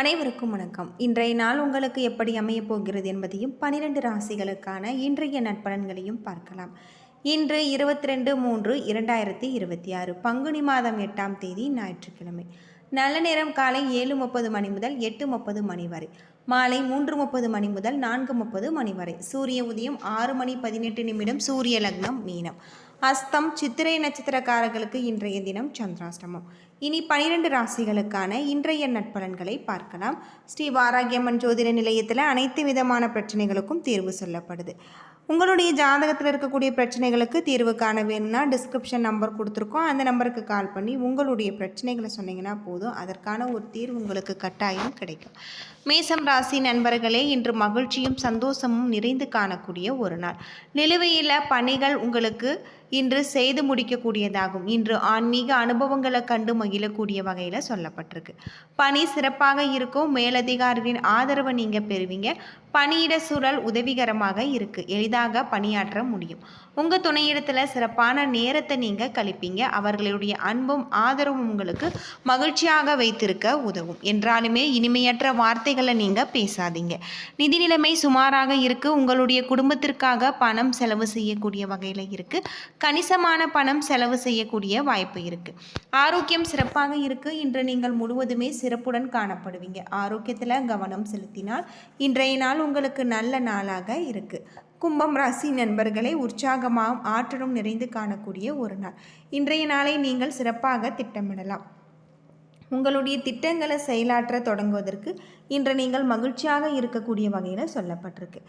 அனைவருக்கும் வணக்கம். இன்றைய நாள் உங்களுக்கு எப்படி அமையப் போகிறது என்பதையும் 12 ராசிகளுக்கான இன்றைய நற்பலன்களையும் பார்க்கலாம். இன்று 22/3/2026 பங்குனி மாதம் 8ஆம் தேதி ஞாயிற்றுக்கிழமை. நல்ல நேரம் காலை 7:30 மணி முதல் 8:30 மணி வரை, மாலை 3:30 மணி முதல் 4:30 மணி வரை. சூரிய உதயம் 6:18 சூரிய லக்னம் மீனம். அஸ்தம் சித்திரை நட்சத்திரக்காரர்களுக்கு இன்றைய தினம் சந்திராஷ்டமம். இனி 12 ராசிகளுக்கான இன்றைய நட்பலன்களை பார்க்கலாம். ஸ்ரீ வாராகியம்மன் ஜோதிட நிலையத்தில் அனைத்து விதமான பிரச்சனைகளுக்கும் தீர்வு சொல்லப்படுது. உங்களுடைய ஜாதகத்தில் இருக்கக்கூடிய பிரச்சனைகளுக்கு தீர்வு காண வேணும்னா டிஸ்கிரிப்ஷன் நம்பர் கொடுத்துருக்கோம். அந்த நம்பருக்கு கால் பண்ணி உங்களுடைய பிரச்சனைகளை சொன்னீங்கன்னா போதும், அதற்கான ஒரு தீர்வு உங்களுக்கு கட்டாயம் கிடைக்கும். மேசம் ராசி நண்பர்களே, இன்று மகிழ்ச்சியும் சந்தோஷமும் நிறைந்து காணக்கூடிய ஒரு நாள். நிலுவையில் பணிகள் உங்களுக்கு இன்று செய்து முடிக்கக்கூடியதாகும். இன்று ஆன்மீக அனுபவங்களை கண்டு மகிழக்கூடிய வகையில் சொல்லப்பட்டிருக்கு. பணி சிறப்பாக இருக்கும். மேலதிகாரிகளின் ஆதரவை நீங்கள் பெறுவீங்க. பணியிட சூழல் உதவிகரமாக இருக்குது. எளிதாக பணியாற்ற முடியும். உங்கள் துணையிடத்தில் சிறப்பான நேரத்தை நீங்கள் கழிப்பீங்க. அவர்களுடைய அன்பும் ஆதரவும் உங்களுக்கு மகிழ்ச்சியாக வைத்திருக்க உதவும். என்றாலுமே இனிமையற்ற வார்த்தைகளை நீங்கள் பேசாதீங்க. நிதி நிலைமை சுமாராக இருக்குது. உங்களுடைய குடும்பத்திற்காக பணம் செலவு செய்யக்கூடிய வகையில் இருக்குது. கணிசமான பணம் செலவு செய்யக்கூடிய வாய்ப்பு இருக்குது. ஆரோக்கியம் சிறப்பாக இருக்குது. இன்று நீங்கள் முழுவதுமே சிறப்புடன் காணப்படுவீங்க. ஆரோக்கியத்தில் கவனம் செலுத்தினால் இன்றைய நாள் உங்களுக்கு நல்ல நாளாக இருக்குது. கும்பம் ராசி நண்பர்களை, உற்சாகமாகவும் ஆற்றலும் நிறைந்து காணக்கூடிய ஒரு நாள். இன்றைய நாளை நீங்கள் சிறப்பாக திட்டமிடலாம். உங்களுடைய திட்டங்களை செயலாற்ற தொடங்குவதற்கு இன்று நீங்கள் மகிழ்ச்சியாக இருக்கக்கூடிய வகையில் சொல்லப்பட்டிருக்கு.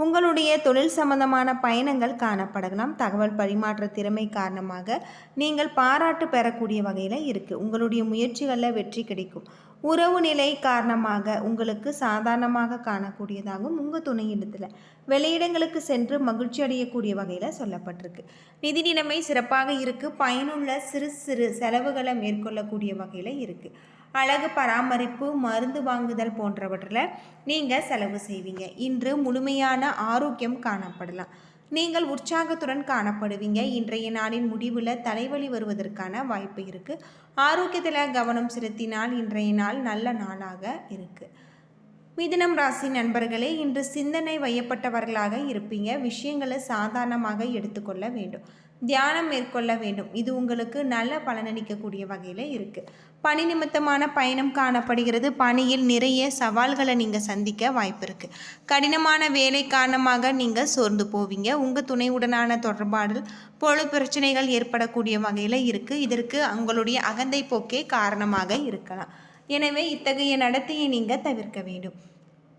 உங்களுடைய தொழில் சம்பந்தமான பயணங்கள் காணப்படலாம். தகவல் பரிமாற்ற திறமை காரணமாக நீங்கள் பாராட்டு பெறக்கூடிய வகையில் இருக்குது. உங்களுடைய முயற்சிகளில் வெற்றி கிடைக்கும். உறவு நிலை காரணமாக உங்களுக்கு சாதாரணமாக காணக்கூடியதாகவும் உங்கள் துணையிடத்தில் வெளியிடங்களுக்கு சென்று மகிழ்ச்சி அடையக்கூடிய வகையில் சொல்லப்பட்டிருக்கு. நிதி நிலைமை சிறப்பாக இருக்குது. பயனுள்ள சிறு சிறு செலவுகளை மேற்கொள்ளக்கூடிய வகையில் இருக்குது. அழகு பராமரிப்பு, மருந்து வாங்குதல் போன்றவற்றில் நீங்கள் செலவு செய்வீங்க. இன்று முழுமையான ஆரோக்கியம் காணப்படலாம். நீங்கள் உற்சாகத்துடன் காணப்படுவீங்க. இன்றைய நாளின் முடிவில் தலைவலி வருவதற்கான வாய்ப்பு இருக்குது. ஆரோக்கியத்தில் கவனம் செலுத்தினால் இன்றைய நாள் நல்ல நாளாக இருக்குது. மிதுனம் ராசி நண்பர்களே, இன்று சிந்தனை வயப்பட்டவர்களாக இருப்பீங்க. விஷயங்களை சாதாரணமாக எடுத்துக்கொள்ள வேண்டும். தியானம் மேற்கொள்ள வேண்டும். இது உங்களுக்கு நல்ல பலனளிக்கக்கூடிய வகையில் இருக்குது. பணி நிமித்தமான பயணம் காணப்படுகிறது. பணியில் நிறைய சவால்களை நீங்கள் சந்திக்க வாய்ப்பு இருக்குது. கடினமான வேலை காரணமாக நீங்கள் சோர்ந்து போவீங்க. உங்கள் துணையுடனான தொடர்பாடல் பொழு பிரச்சனைகள் ஏற்படக்கூடிய வகையில் இருக்குது. இதற்கு உங்களுடைய அகந்தை போக்கே காரணமாக இருக்கலாம். எனவே இத்தகைய நடத்தையை நீங்கள் தவிர்க்க வேண்டும்.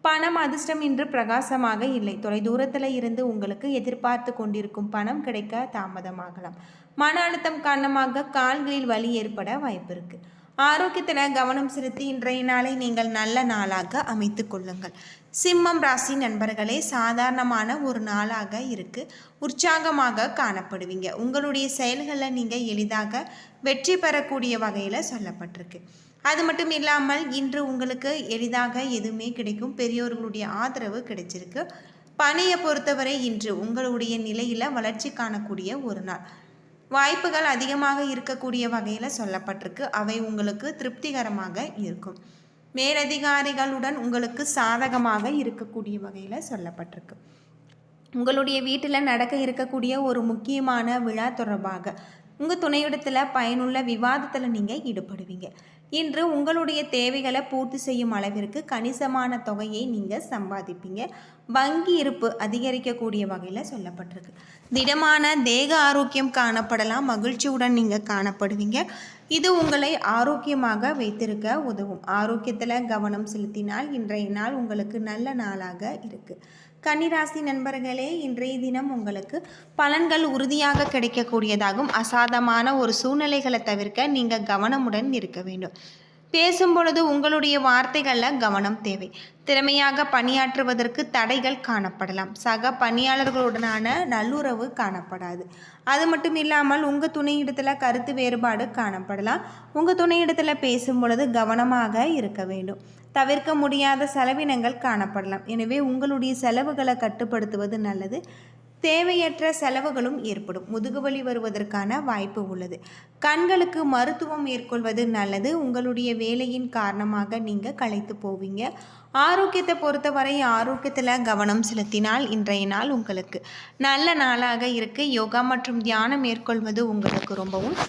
பணம் அதிர்ஷ்டம் இன்று பிரகாசமாக இல்லை. தொலைதூரத்தில் இருந்து உங்களுக்கு எதிர்பார்த்து கொண்டிருக்கும் பணம் கிடைக்க தாமதமாகலாம். மன அழுத்தம் காரணமாக கால்களில் வலி ஏற்பட வாய்ப்பு இருக்குது. ஆரோக்கியத்தில் கவனம் செலுத்தி இன்றைய நாளை நீங்கள் நல்ல நாளாக அமைத்து கொள்ளுங்கள். சிம்மம் ராசி நண்பர்களே, சாதாரணமான ஒரு நாளாக இருக்குது. உற்சாகமாக காணப்படுவீங்க. உங்களுடைய செயல்களில் நீங்கள் எளிதாக வெற்றி பெறக்கூடிய வகையில் சொல்லப்பட்டிருக்கு. அது மட்டும் இல்லாமல் இன்று உங்களுக்கு எளிதாக எதுவுமே கிடைக்கும். பெரியோர்களுடைய ஆதரவு கிடைச்சிருக்கு. பணியை பொறுத்தவரை இன்று உங்களுடைய நிலையில் வளர்ச்சி காணக்கூடிய ஒரு நாள். வாய்ப்புகள் அதிகமாக இருக்கக்கூடிய வகையில் சொல்லப்பட்டிருக்கு. அவை உங்களுக்கு திருப்திகரமாக இருக்கும். மேலதிகாரிகளுடன் உங்களுக்கு சாதகமாக இருக்கக்கூடிய வகையில் சொல்லப்பட்டிருக்கு. உங்களுடைய வீட்டில் நடக்க இருக்கக்கூடிய ஒரு முக்கியமான விழா தொடர்பாக உங்கள் துணையிடத்தில் பயனுள்ள விவாதத்தில் நீங்கள் ஈடுபடுவீங்க. இன்று உங்களுடைய தேவைகளை பூர்த்தி செய்யும் அளவிற்கு கணிசமான தொகையை நீங்கள் சம்பாதிப்பீங்க. வங்கி இருப்பு அதிகரிக்கக்கூடிய வகையில் சொல்லப்பட்டிருக்கு. திடமான தேக ஆரோக்கியம் காணப்படலாம். மகிழ்ச்சியுடன் நீங்கள் காணப்படுவீங்க. இது உங்களை ஆரோக்கியமாக வைத்திருக்க உதவும். ஆரோக்கியத்தில் கவனம் செலுத்தினால் இன்றைய நாள் உங்களுக்கு நல்ல நாளாக இருக்குது. கன்னிராசி நண்பர்களே, இன்றைய தினம் உங்களுக்கு பலன்கள் உறுதியாக கிடைக்கக்கூடியதாகும். அசாதமான ஒரு சூழ்நிலைகளை தவிர்க்க நீங்கள் கவனமுடன் இருக்க வேண்டும். பேசும் பொழுது உங்களுடைய வார்த்தைகளில் கவனம் தேவை. திறமையாக பணியாற்றுவதற்கு தடைகள் காணப்படலாம். சக பணியாளர்களுடனான நல்லுறவு காணப்படாது. அது மட்டும் இல்லாமல் உங்கள் துணையிடத்தில் கருத்து வேறுபாடு காணப்படலாம். உங்கள் துணையிடத்தில் பேசும் பொழுது கவனமாக இருக்க வேண்டும். தவிர்க்க முடியாத செலவினங்கள் காணப்படலாம். எனவே உங்களுடைய செலவுகளை கட்டுப்படுத்துவது நல்லது. தேவையற்ற செலவுகளும் ஏற்படும். முதுகுவலி வருவதற்கான வாய்ப்பு உள்ளது. கண்களுக்கு மருத்துவம் மேற்கொள்வது நல்லது. உங்களுடைய வேலையின் காரணமாக நீங்கள் களைத்து போவீங்க. ஆரோக்கியத்தை பொறுத்தவரை ஆரோக்கியத்தில் கவனம் செலுத்தினால் இன்றைய நாள் உங்களுக்கு நல்ல நாளாக இருக்குது. யோகா மற்றும் தியானம் மேற்கொள்வது உங்களுக்கு ரொம்பவும்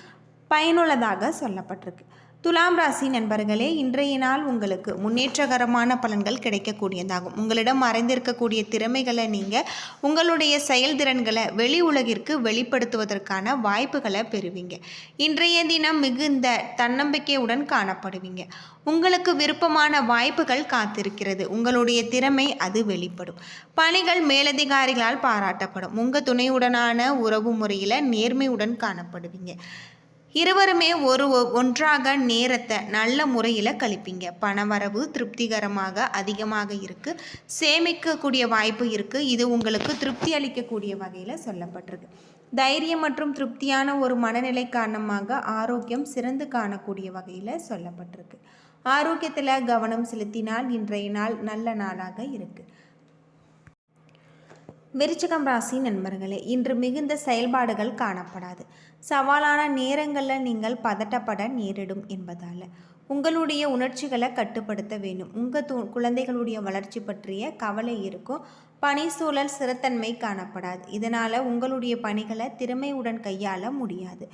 பயனுள்ளதாக சொல்லப்பட்டிருக்கு. துலாம் ராசி நண்பர்களே, இன்றைய நாள் உங்களுக்கு முன்னேற்றகரமான பலன்கள் கிடைக்கக்கூடியதாகும். உங்களிடம் மறைந்திருக்கக்கூடிய திறமைகளை நீங்கள் உங்களுடைய செயல்திறன்களை வெளி உலகிற்கு வெளிப்படுத்துவதற்கான வாய்ப்புகளை பெறுவீங்க. இன்றைய தினம் மிகுந்த தன்னம்பிக்கையுடன் காணப்படுவீங்க. உங்களுக்கு விருப்பமான வாய்ப்புகள் காத்திருக்கிறது. உங்களுடைய திறமை அது வெளிப்படும். பணிகள் மேலதிகாரிகளால் பாராட்டப்படும். உங்கள் துணையுடனான உறவு முறையில் நேர்மையுடன் காணப்படுவீங்க. இருவருமே ஒன்றாக நேரத்தை நல்ல முறையில் கழிப்பீங்க. பணவரவு திருப்திகரமாக அதிகமாக இருக்குது. சேமிக்கக்கூடிய வாய்ப்பு இருக்குது. இது உங்களுக்கு திருப்தி அளிக்கக்கூடிய வகையில் சொல்லப்பட்டிருக்கு. தைரியம் மற்றும் திருப்தியான ஒரு மனநிலை காரணமாக ஆரோக்கியம் சிறந்து காணக்கூடிய வகையில் சொல்லப்பட்டிருக்கு. ஆரோக்கியத்தில் கவனம் செலுத்தினால் இன்றைய நாள் நல்ல நாளாக இருக்குது. விருச்சிகம் ராசி நண்பர்களே, இன்று மிகுந்த செயல்பாடுகள் காணப்படாது. சவாலான நேரங்களில் நீங்கள் பதட்டப்பட நேரிடும் என்பதால் உங்களுடைய உணர்ச்சிகளை கட்டுப்படுத்த வேண்டும். உங்கள் குழந்தைகளுடைய வளர்ச்சி பற்றிய கவலை இருக்கும். பணி சூழல் ஸ்திரத்தன்மை காணப்படாது. இதனால் உங்களுடைய பணிகளை திறமையுடன் கையாள முடியாது.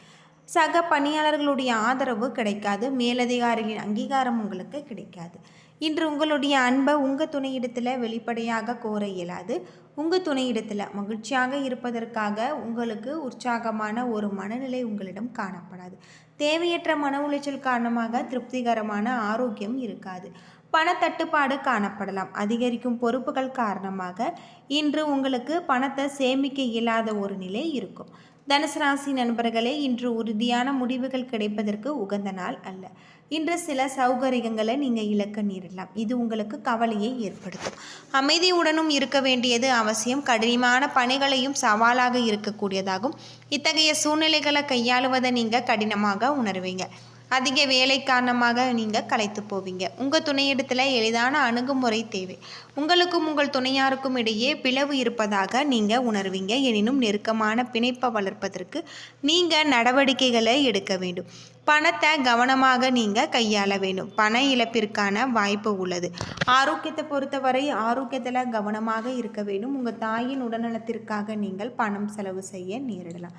சக பணியாளர்களுடைய ஆதரவு கிடைக்காது. மேலதிகாரிகளின் அங்கீகாரம் உங்களுக்கு கிடைக்காது. இன்று உங்களுடைய அன்பை உங்கள் துணையிடத்தில் வெளிப்படையாக கோர இயலாது. உங்கள் துணையிடத்தில் மகிழ்ச்சியாக இருப்பதற்காக உங்களுக்கு உற்சாகமான ஒரு மனநிலை உங்களிடம் காணப்படாது. தேவையற்ற மன உளைச்சல் காரணமாக திருப்திகரமான ஆரோக்கியம் இருக்காது. பணத்தட்டுப்பாடு காணப்படலாம். அதிகரிக்கும் பொறுப்புகள் காரணமாக இன்று உங்களுக்கு பணத்தை சேமிக்க இயலாத ஒரு நிலை இருக்கும். தனுசு ராசி நண்பர்களே, இன்று உறுதியான முடிவுகள் கிடைப்பதற்கு உகந்த நாள் அல்ல. இன்று சில சௌகரியங்களை நீங்கள் இழக்க நேரிடலாம். இது உங்களுக்கு கவலையை ஏற்படுத்தும். அமைதியுடனும் இருக்க வேண்டியது அவசியம். கடினமான பணிகளையும் சவாலாக இருக்கக்கூடியதாகும். இத்தகைய சூழ்நிலைகளை கையாளுவதை நீங்கள் கடினமாக உணர்வீங்க. அதிக வேலை காரணமாக நீங்கள் களைத்து போவீங்க. உங்கள் துணையிடத்தில் எளிதான அணுகுமுறை தேவை. உங்களுக்கும் உங்கள் துணையாருக்கும் இடையே பிளவு இருப்பதாக நீங்கள் உணர்வீங்க. எனினும் நெருக்கமான பிணைப்பை வளர்ப்பதற்கு நீங்கள் நடவடிக்கைகளை எடுக்க வேண்டும். பணத்தை கவனமாக நீங்கள் கையாள வேண்டும். பண இழப்பிற்கான வாய்ப்பு உள்ளது. ஆரோக்கியத்தை பொறுத்தவரை ஆரோக்கியத்தில் கவனமாக இருக்க வேண்டும். உங்கள் தாயின் உடல்நலத்திற்காக நீங்கள் பணம் செலவு செய்ய நேரிடலாம்.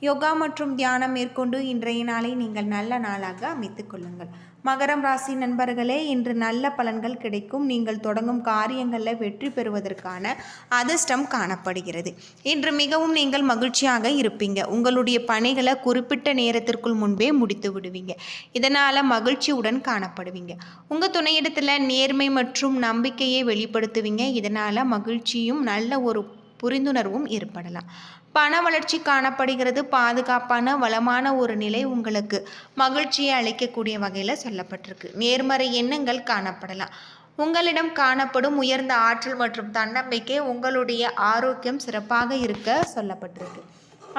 யோகா மற்றும் தியானம் மேற்கொண்டு இன்றைய நாளை நீங்கள் நல்ல நாளாக அமைத்துக் கொள்ளுங்கள். மகரம் ராசி நண்பர்களே, இன்று நல்ல பலன்கள் கிடைக்கும். நீங்கள் தொடங்கும் காரியங்களில் வெற்றி பெறுவதற்கான அதிர்ஷ்டம் காணப்படுகிறது. இன்று மிகவும் நீங்கள் மகிழ்ச்சியாக இருப்பீங்க. உங்களுடைய பணிகளை குறிப்பிட்ட நேரத்திற்குள் முன்பே முடித்து விடுவீங்க. இதனால் மகிழ்ச்சியுடன் காணப்படுவீங்க. உங்கள் துணையிடத்தில் நேர்மை மற்றும் நம்பிக்கையை வெளிப்படுத்துவீங்க. இதனால் மகிழ்ச்சியும் நல்ல ஒரு புரிந்துணர்வும் ஏற்படலாம். பண வளர்ச்சி காணப்படுகிறது. பாதுகாப்பான வளமான ஒரு நிலை உங்களுக்கு மகிழ்ச்சியை அளிக்கக்கூடிய வகையில் சொல்லப்பட்டிருக்கு. நேர்மறை எண்ணங்கள் காணப்படலாம். உங்களிடம் காணப்படும் உயர்ந்த ஆற்றல் மற்றும் தன்னம்பிக்கை உங்களுடைய ஆரோக்கியம் சிறப்பாக இருக்க சொல்லப்பட்டிருக்கு.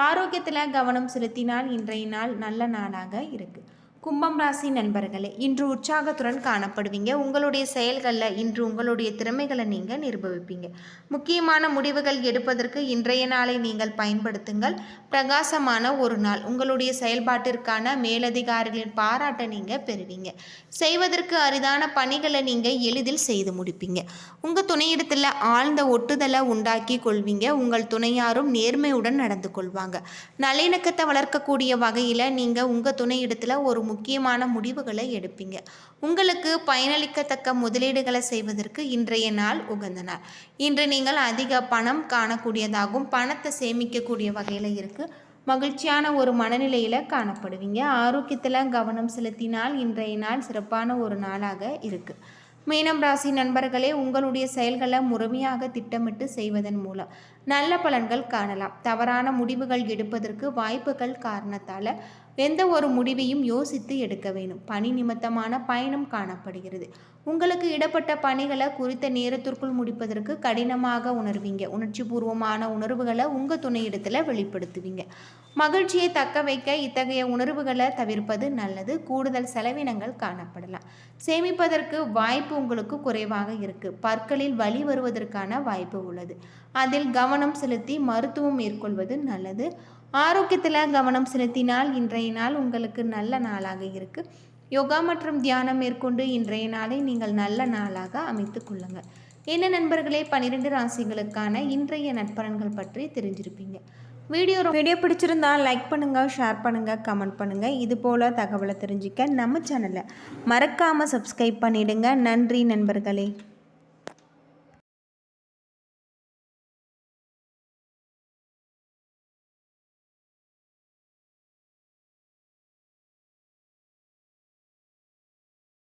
ஆரோக்கியத்தில் கவனம் செலுத்தினால் இன்றைய நாள் நல்ல நாளாக இருக்குது. கும்பம் ராசி நண்பர்களே, இன்று உற்சாகத்துடன் காணப்படுவீங்க. உங்களுடைய செயல்களில் இன்று உங்களுடைய திறமைகளை நீங்கள் நிரூபிப்பீங்க. முக்கியமான முடிவுகள் எடுப்பதற்கு இன்றைய நாளை நீங்கள் பயன்படுத்துங்கள். பிரகாசமான ஒரு நாள். உங்களுடைய செயல்பாட்டிற்கான மேலதிகாரிகளின் பாராட்டை நீங்கள் பெறுவீங்க. செய்வதற்கு அரிதான பணிகளை நீங்கள் எளிதில் செய்து முடிப்பீங்க. உங்கள் துணையிடத்தில் ஆழ்ந்த ஒட்டுதலை உண்டாக்கி கொள்வீங்க. உங்கள் துணையாரும் நேர்மையுடன் நடந்து கொள்வாங்க. நல்லிணக்கத்தை வளர்க்கக்கூடிய வகையில் நீங்கள் உங்கள் துணையிடத்தில் ஒரு முக்கியமான முடிவுகளை எடுப்பீங்க. உங்களுக்கு பயனளிக்கத்தக்க முதலீடுகளை செய்வதற்கு இன்றைய நாள் உகந்த நாள். இன்று நீங்கள் அதிக பணம் காணக்கூடியதாகவும் பணத்தை சேமிக்கக்கூடிய வகையில் இருக்குது. மகிழ்ச்சியான ஒரு மனநிலையில் காணப்படுவீங்க. ஆரோக்கியத்தில் கவனம் செலுத்தினால் இன்றைய நாள் சிறப்பான ஒரு நாளாக இருக்குது. மீனம் ராசி நண்பர்களே, உங்களுடைய செயல்களை முழுமையாக திட்டமிட்டு செய்வதன் மூலம் நல்ல பலன்கள் காணலாம். தவறான முடிவுகள் எடுப்பதற்கு வாய்ப்புகள் காரணத்தால் எந்த ஒரு முடிவையும் யோசித்து எடுக்க வேண்டும். பணி நிமித்தமான பயணம் காணப்படுகிறது. உங்களுக்கு இடப்பட்ட பணிகளை குறித்த நேரத்திற்குள் முடிப்பதற்கு கடினமாக உணர்வீங்க. உணர்ச்சி பூர்வமான உணர்வுகளை உங்கள் துணையிடத்தில் வெளிப்படுத்துவீங்க. மகிழ்ச்சியை தக்க வைக்க இத்தகைய உணர்வுகளை தவிர்ப்பது நல்லது. கூடுதல் செலவினங்கள் காணப்படலாம். சேமிப்பதற்கு வாய்ப்பு உங்களுக்கு குறைவாக இருக்குது. பற்களில் வலி வருவதற்கான வாய்ப்பு உள்ளது. அதில் கவனம் செலுத்தி மருத்துவம் மேற்கொள்வது நல்லது. ஆரோக்கியத்தில் கவனம் செலுத்தினால் இன்றைய நாள் உங்களுக்கு நல்ல நாளாக இருக்குது. யோகா மற்றும் தியானம் மேற்கொண்டு இன்றைய நாளை நீங்கள் நல்ல நாளாக அமைத்து கொள்ளுங்கள். என்ன நண்பர்களே, 12 ராசிகளுக்கான இன்றைய நட்பலன்கள் பற்றி தெரிஞ்சிருப்பீங்க. வீடியோ பிடிச்சிருந்தா லைக் பண்ணுங்கள், ஷேர் பண்ணுங்கள், கமெண்ட் பண்ணுங்கள். இது போல் தகவலை தெரிஞ்சுக்க நம்ம சேனலை மறக்காமல் சப்ஸ்கிரைப் பண்ணிவிடுங்க. நன்றி நண்பர்களே.